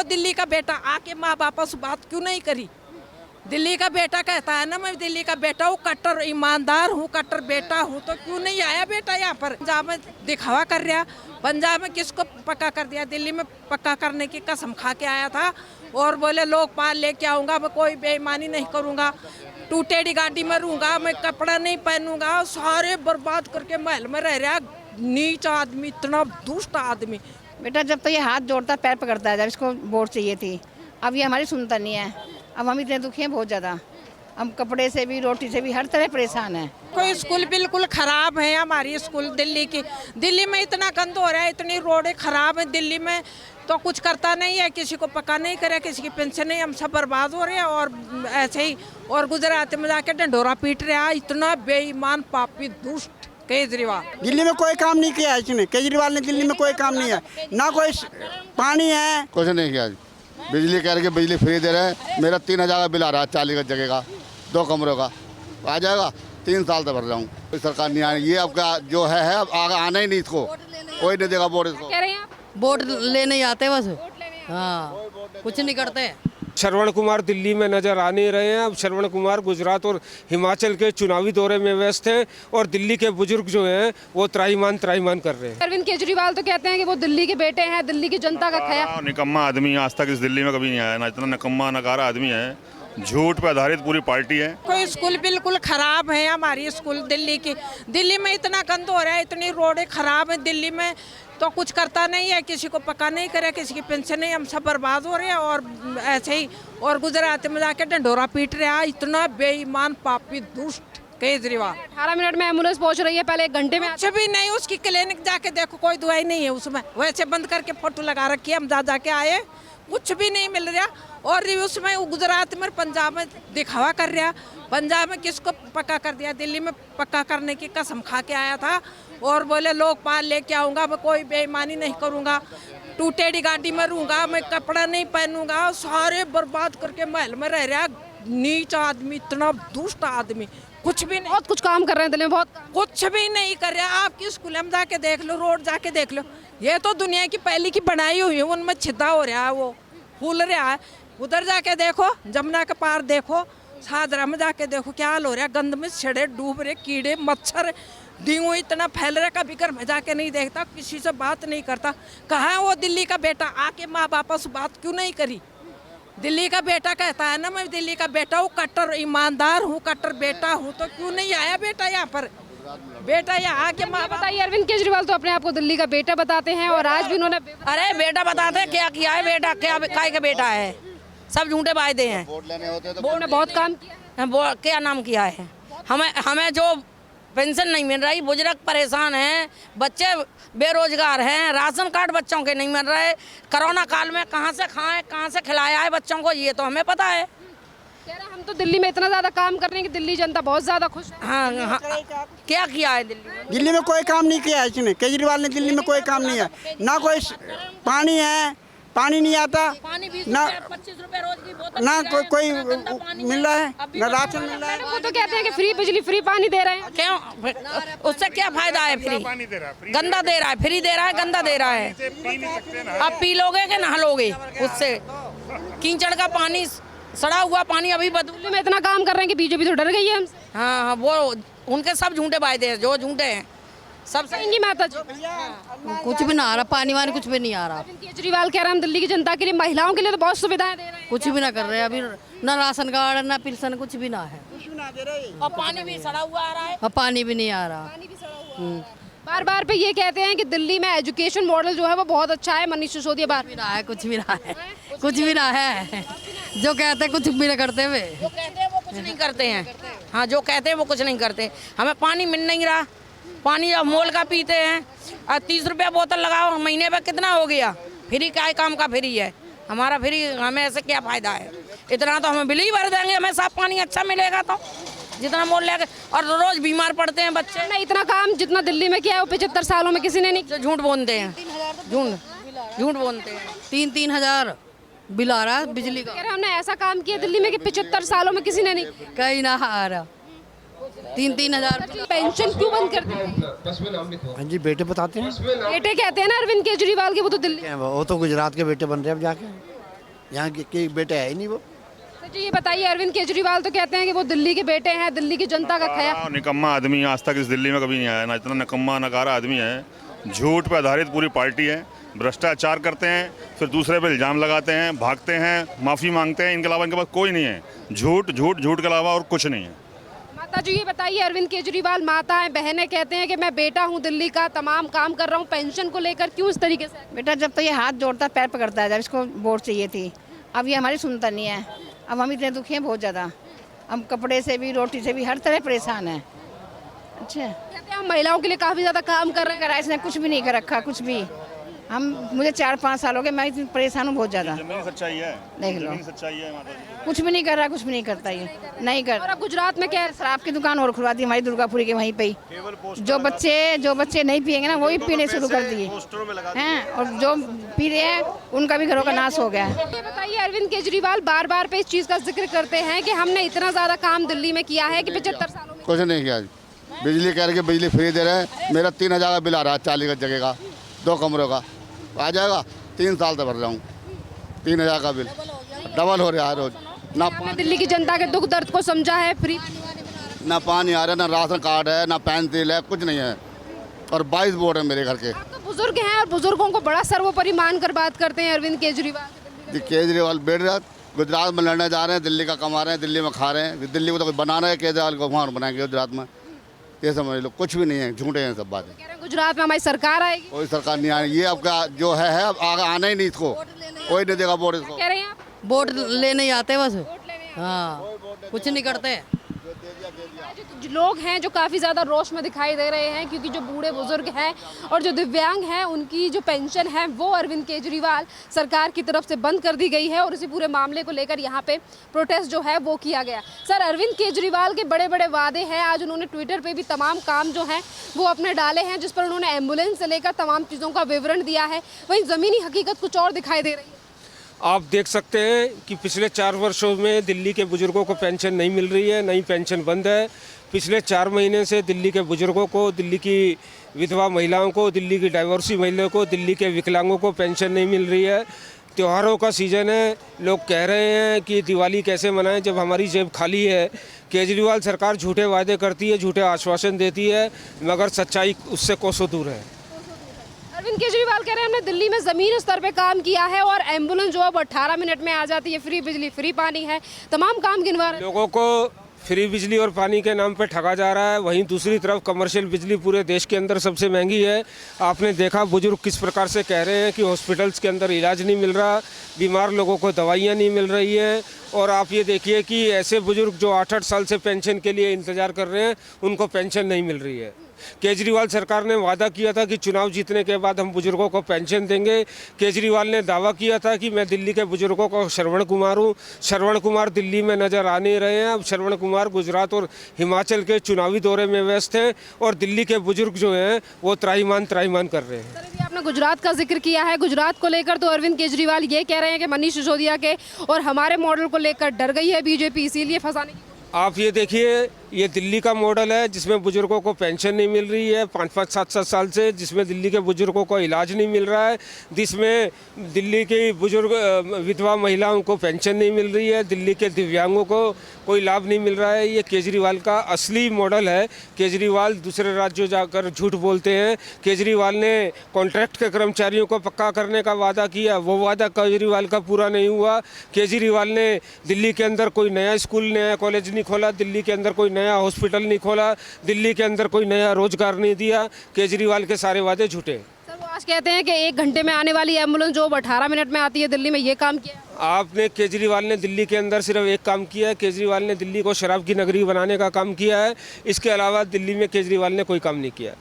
दिल्ली का बेटा आके माँ बाप से बात क्यों नहीं करी? दिल्ली का बेटा कहता है ना मैं दिल्ली का बेटा हूँ, कट्टर ईमानदार हूँ, कट्टर बेटा हूँ, तो क्यों नहीं आया बेटा यहाँ पर? पंजाब में दिखावा कर रहा, पंजाब में किसको पक्का कर दिया? दिल्ली में पक्का करने की कसम खा के आया था और बोले लोकपाल लेके आऊँगा, मैं कोई बेईमानी नहीं करूँगा, टूटेड़ी गाड़ी में रहूँगा, मैं कपड़ा नहीं पहनूंगा, सारे बर्बाद करके महल में रह रहा। नीच आदमी, इतना दुष्ट आदमी। बेटा जब तो ये हाथ जोड़ता पैर पकड़ता है, जब इसको वोट चाहिए थी, अब ये हमारी सुनता नहीं है। अब हम इतने दुखी हैं बहुत ज़्यादा, हम कपड़े से भी रोटी से भी हर तरह परेशान हैं। कोई स्कूल बिल्कुल खराब है हमारी स्कूल दिल्ली की। दिल्ली में इतना गंद हो रहा है, इतनी रोडें खराब है दिल्ली में, तो कुछ करता नहीं है, किसी को पक्का नहीं करे, किसी की पेंशन नहीं, हम सब बर्बाद हो रहे हैं। और ऐसे ही और गुजरात में जाके ढंढोरा पीट रहा, इतना बेईमान पापी दुष्ट केजरीवाल। दिल्ली में कोई काम नहीं किया इसने, केजरीवाल ने दिल्ली में कोई काम नहीं है, ना कोई पानी है, कुछ नहीं किया। बिजली कह रहे बिजली फ्री दे रहे हैं, मेरा 3000 का बिल आ रहा है 40 जगह का, 2 कमरों का आ जाएगा, 3 साल से भर रहा हूँ, कोई सरकार नहीं आई। ये आपका जो है अब आगे आना ही नहीं, इसको कोई नहीं देगा वोट। इसको कह रहे हैं आप? वोट लेने ही आते बस, हाँ कुछ नहीं करते। श्रवण कुमार दिल्ली में नजर आ नहीं रहे हैं। अब श्रवण कुमार गुजरात और हिमाचल के चुनावी दौरे में व्यस्त हैं और दिल्ली के बुजुर्ग जो हैं वो त्राहिमाम कर रहे हैं। अरविंद केजरीवाल तो कहते हैं कि वो दिल्ली के बेटे हैं, दिल्ली की जनता का ख्याल। निकम्मा आदमी, आज तक इस दिल्ली में कभी नहीं आया, ना इतना निकम्मा नकारा आदमी है, झूठ पे आधारित पूरी पार्टी है। कोई स्कूल बिल्कुल खराब है हमारी स्कूल दिल्ली की। दिल्ली में इतना गंद हो रहा है, इतनी रोडें खराब है दिल्ली में, तो कुछ करता नहीं है, किसी को पक्का नहीं करे, किसी की पेंशन नहीं, हम सब बर्बाद हो रहे हैं। और ऐसे ही और गुजरात में जाके ढंढोरा पीट रहा, इतना बेईमान पापी दुष्ट केजरीवाल। 18 मिनट में एम्बुलेंस पहुंच रही है, पहले 1 घंटे में कुछ भी नहीं। उसकी क्लिनिक जाके देखो, कोई दवाई नहीं है उसमें, वैसे बंद करके फोटो लगा रखी है, हम जा के आए, कुछ भी नहीं मिल रहा। और उसमें गुजरात में पंजाब में दिखावा कर रहा, पंजाब में किसको पक्का कर दिया? दिल्ली में पक्का करने की कसम खा के आया था और बोले लोकपाल लेके आऊँगा, मैं कोई बेईमानी नहीं करूँगा, टूटेड़ी गाड़ी में रहूँगा, मैं कपड़ा नहीं पहनूंगा, सारे बर्बाद करके महल में रह रहा। नीच आदमी, इतना दुष्ट आदमी, कुछ भी नहीं। बहुत कुछ काम कर रहे हैं दिल्ली में, बहुत कुछ भी नहीं कर रहा। आपकी स्कूल में जाके देख लो, रोड जाके देख लो, ये तो दुनिया की पहली की बनाई हुई है, उनमें छिद्दा हो रहा है, वो फूल रहा है। उधर जाके देखो, जमुना के पार देखो, सादरा में जाके देखो क्या हाल हो रहा है, गंद में छड़े डूब रहे, कीड़े मच्छर डेंगू इतना फैल रहा, कभी घर में जाके नहीं देखता, किसी से बात नहीं करता। कहाँ है वो दिल्ली का बेटा? आके माँ बाप से बात क्यों नहीं करी? दिल्ली का बेटा कहता है ना मैं दिल्ली का बेटा हूँ, कट्टर ईमानदार हूँ, कट्टर बेटा हूँ, तो क्यों नहीं आया बेटा यहाँ पर? बेटा यहाँ आके माँ बताइए। अरविंद केजरीवाल तो अपने आप को दिल्ली का बेटा बताते हैं और आज भी उन्होंने अरे बेटा बताते हैं, क्या किया है बेटा, क्या काय का बेटा है, सब झूठे वायदे हैं। उन्होंने बहुत काम किया। क्या नाम किया है? हमें जो पेंशन नहीं मिल रही, बुजुर्ग परेशान हैं, बच्चे बेरोजगार हैं, राशन कार्ड बच्चों के नहीं मिल रहे, कोरोना काल में कहाँ से खाएं, कहाँ से खिलाया है बच्चों को, ये तो हमें पता है। कह रहे हम तो दिल्ली में इतना ज़्यादा काम कर रहे हैं कि दिल्ली जनता बहुत ज़्यादा खुश है। हाँ, क्या किया है दिल्ली में? दिल्ली में कोई काम नहीं किया इसने, केजरीवाल ने दिल्ली में कोई काम नहीं है, ना कोई पानी है, पानी नहीं आता, ना 25 रुपए रोज की बोतल, ना कोई मिल रहा है, ना राशन मिल रहा है। वो तो कहते हैं कि फ्री बिजली फ्री पानी दे रहे हैं। क्यों? उससे क्या फायदा है? फ्री गंदा दे रहा है, फ्री दे रहा है, गंदा दे रहा है। अब पी लोगे कि नहा लोगे? उससे कीचड़ का पानी, सड़ा हुआ पानी अभी बदबू में इतना काम कर रहे हैं कि बीजेपी तो डर गई है हमसे। हाँ, वो उनके सब झूठे वायदे हैं, जो झूठे हैं सब सही। माता जी कुछ भी ना आ रहा, पानी वानी कुछ भी नहीं आ रहा। केजरीवाल कह रहे हैं हम दिल्ली की जनता के लिए, महिलाओं के लिए तो बहुत सुविधाएं दे रहे हैं। कुछ भी ना कर रहे अभी, ना राशन कार्ड ना पेंशन, कुछ भी ना है, और पानी भी सड़ा हुआ आ रहा है, और पानी भी नहीं आ रहा। बार बार पे ये कहते हैं कि दिल्ली में एजुकेशन मॉडल जो है वो बहुत अच्छा है। मनीष सिसोदिया बार ना है, कुछ भी ना है, कुछ भी ना है, जो कहते हैं कुछ भी ना करते हुए, जो कहते हैं वो कुछ नहीं करते हैं। हाँ, जो कहते हैं वो कुछ नहीं करते। हमें पानी मिल नहीं रहा, पानी अब मोल का पीते हैं, और 30 रुपया बोतल लगाओ, महीने पे कितना हो गया? फ्री क्या काम का फ्री है हमारा? फ्री हमें ऐसे क्या फायदा है? इतना तो हमें बिल ही भर देंगे, हमें साफ पानी अच्छा मिलेगा तो जितना मोल लेके, और रोज बीमार पड़ते हैं बच्चे। मैं इतना काम जितना दिल्ली में किया है वो 75 सालों में किसी ने नहीं। झूठ बोलते हैं, झूठ बोलते हैं। 3-3 हजार बिल आ रहा है बिजली का। हमने ऐसा काम किया दिल्ली में कि 75 सालों में किसी ने नहीं। कहीं ना आ रहा, 3-3 हजार। पेंशन क्यों बंद कर दी? हाँ जी, बेटे बताते हैं, बेटे कहते हैं ना अरविंद केजरीवाल के, वो तो दिल्ली, वो तो गुजरात के बेटे बन रहे हैं अब जाके। यहाँ के बेटे है ही नहीं वो। सर जी ये बताइए, अरविंद केजरीवाल तो कहते हैं कि वो दिल्ली के बेटे हैं, दिल्ली की जनता का ख्याल। निकम्मा आदमी आज तक इस दिल्ली में कभी नहीं आया, ना इतना निकम्मा नकारा आदमी है। झूठ पे आधारित पूरी पार्टी है, भ्रष्टाचार करते हैं, फिर दूसरे पे इल्ज़ाम लगाते हैं, भागते हैं, माफ़ी मांगते हैं, इनके अलावा इनके पास कोई नहीं है। झूठ झूठ झूठ के अलावा और कुछ नहीं है। माता जी ये बताइए, अरविंद केजरीवाल माताएं बहनें कहते हैं कि मैं बेटा हूं दिल्ली का, तमाम काम कर रहा हूं, पेंशन को लेकर क्यों इस तरीके से? बेटा जब तो ये हाथ जोड़ता पैर पकड़ता है, जब इसको वोट चाहिए थी, अब ये हमारी सुनता नहीं है। अब हम इतने दुखी हैं बहुत ज़्यादा, हम कपड़े से भी रोटी से भी हर तरह परेशान हैं। अच्छा कहते हैं हम महिलाओं के लिए काफ़ी ज़्यादा काम कर रहे हैं। करा इसने कुछ भी नहीं कर रखा, कुछ भी। हम मुझे 4-5 साल हो गए, मैं इतनी परेशान हूँ बहुत ज़्यादा। जमीन सच्चाई है, देख लो, जमीन सच्चाई है माता जी। कुछ भी नहीं कर रहा, कुछ भी नहीं करता ये, नहीं कर। और अब गुजरात में क्या है? शराब की दुकान और खुलवा दी हमारी दुर्गापुरी के वहीं पे ही। जो बच्चे नहीं पियेंगे ना, वही पीने शुरू कर दिए हैं, और जो पी रहे हैं उनका भी घरों का नाश हो गया है। ये बताइए, अरविंद केजरीवाल बार बार पे इस चीज़ का जिक्र करते हैं कि हमने इतना ज़्यादा काम दिल्ली में किया है कि 75 सालों में। कुछ नहीं किया। बिजली कह के बिजली फ्री दे रहे हैं। मेरा 3000 का बिल आ रहा है 40 गज जगह का, 2 कमरों का। आ जाएगा, 3 साल से भर रहा हूँ। 3000 का बिल डबल हो रहा है रोज। ना आपने दिल्ली की जनता के दुख दर्द को समझा है। फ्री ना पानी आ रहा है, ना राशन कार्ड है, ना पेंसिल है, कुछ नहीं है। और 22 बोर्ड है मेरे घर के। आप तो बुजुर्ग हैं और बुजुर्गों को बड़ा सर्वोपरि मानकर बात करते हैं अरविंद केजरीवाल। जी केजरीवाल बैठ रहा, गुजरात में लड़ने जा रहे हैं, दिल्ली का कमा रहे हैं, दिल्ली में खा रहे हैं। दिल्ली को तो कोई बना रहा है, केजरीवाल को वहाँ बनाएंगे गुजरात में। ये समझ लो, कुछ भी नहीं है, झूठे हैं सब बातें। कह रहे हैं गुजरात में हमारी सरकार आएगी। कोई सरकार नहीं आएगी। ये आपका जो है अब आगे आना ही नहीं इसको, कोई नहीं देगा वोट इसको। कह रहे हैं आप? वोट लेने ही आते बस, हाँ, कुछ नहीं करते। जो लोग हैं जो काफ़ी ज़्यादा रोष में दिखाई दे रहे हैं, क्योंकि जो बूढ़े बुजुर्ग हैं और जो दिव्यांग हैं उनकी जो पेंशन है वो अरविंद केजरीवाल सरकार की तरफ से बंद कर दी गई है, और इसी पूरे मामले को लेकर यहाँ पे प्रोटेस्ट जो है वो किया गया। सर, अरविंद केजरीवाल के बड़े बड़े वादे हैं। आज उन्होंने ट्विटर पे भी तमाम काम जो हैं वो अपने डाले हैं, जिस पर उन्होंने एम्बुलेंस से लेकर तमाम चीज़ों का विवरण दिया है। वहीं ज़मीनी हकीकत कुछ और दिखाई दे रही है। आप देख सकते हैं कि पिछले 4 वर्षों में दिल्ली के बुजुर्गों को पेंशन नहीं मिल रही है, नई पेंशन बंद है। पिछले 4 महीने से दिल्ली के बुजुर्गों को, दिल्ली की विधवा महिलाओं को, दिल्ली की डाइवोर्सी महिलाओं को, दिल्ली के विकलांगों को पेंशन नहीं मिल रही है। त्योहारों का सीज़न है, लोग कह रहे हैं कि दिवाली कैसे मनाएं जब हमारी जेब खाली है। केजरीवाल सरकार झूठे वादे करती है, झूठे आश्वासन देती है, मगर सच्चाई उससे कोसों दूर है। अरविंद केजरीवाल कह रहे हैं हमने दिल्ली में ज़मीनी स्तर पे काम किया है और एम्बुलेंस जो है वो 18 मिनट में आ जाती है, फ्री बिजली फ्री पानी है, तमाम काम गिनवा रहे हैं। लोगों को फ्री बिजली और पानी के नाम पे ठगा जा रहा है। वहीं दूसरी तरफ कमर्शियल बिजली पूरे देश के अंदर सबसे महंगी है। आपने देखा बुजुर्ग किस प्रकार से कह रहे हैं कि हॉस्पिटल्स के अंदर इलाज नहीं मिल रहा, बीमार लोगों को दवाइयाँ नहीं मिल रही हैं। और आप ये देखिए कि ऐसे बुजुर्ग जो 8-8 साल से पेंशन के लिए इंतज़ार कर रहे हैं, उनको पेंशन नहीं मिल रही है। केजरीवाल सरकार ने वादा किया था कि चुनाव जीतने के बाद हम बुजुर्गों को पेंशन देंगे। केजरीवाल ने दावा किया था कि मैं दिल्ली के बुजुर्गों को श्रवण कुमार हूँ। श्रवण कुमार दिल्ली में नज़र आ नहीं रहे हैं। अब श्रवण कुमार गुजरात और हिमाचल के चुनावी दौरे में व्यस्त हैं, और दिल्ली के बुजुर्ग जो हैं वो त्राहिमाम कर रहे हैं। सर, आपने गुजरात का जिक्र किया है। गुजरात को लेकर तो अरविंद केजरीवाल ये कह रहे हैं कि मनीष सिसोदिया के और हमारे मॉडल को लेकर डर गई है बीजेपी, इसीलिए फंसाने की। आप ये देखिए, ये दिल्ली का मॉडल है जिसमें बुजुर्गों को पेंशन नहीं मिल रही है 5-5, 7-7 साल से, जिसमें दिल्ली के बुजुर्गों को इलाज नहीं मिल रहा है, जिसमें दिल्ली की बुजुर्ग विधवा महिलाओं को पेंशन नहीं मिल रही है, दिल्ली के दिव्यांगों को कोई लाभ नहीं मिल रहा है। ये केजरीवाल का असली मॉडल है। केजरीवाल दूसरे राज्यों जाकर झूठ बोलते हैं। केजरीवाल ने कॉन्ट्रैक्ट के कर्मचारियों को पक्का करने का वादा किया, वो वादा केजरीवाल का पूरा नहीं हुआ। केजरीवाल ने दिल्ली के अंदर कोई नया स्कूल, नया कॉलेज नहीं खोला, दिल्ली के अंदर कोई नया हॉस्पिटल नहीं खोला, दिल्ली के अंदर कोई नया रोजगार नहीं दिया। केजरीवाल के सारे वादे झूठे। सर, वो आज कहते हैं कि 1 घंटे में आने वाली एम्बुलेंस जो 18 मिनट में आती है दिल्ली में, ये काम किया। आपने केजरीवाल ने दिल्ली के अंदर सिर्फ एक काम किया है। केजरीवाल ने दिल्ली को शराब की नगरी बनाने का काम किया है। इसके अलावा दिल्ली में केजरीवाल ने कोई काम नहीं किया।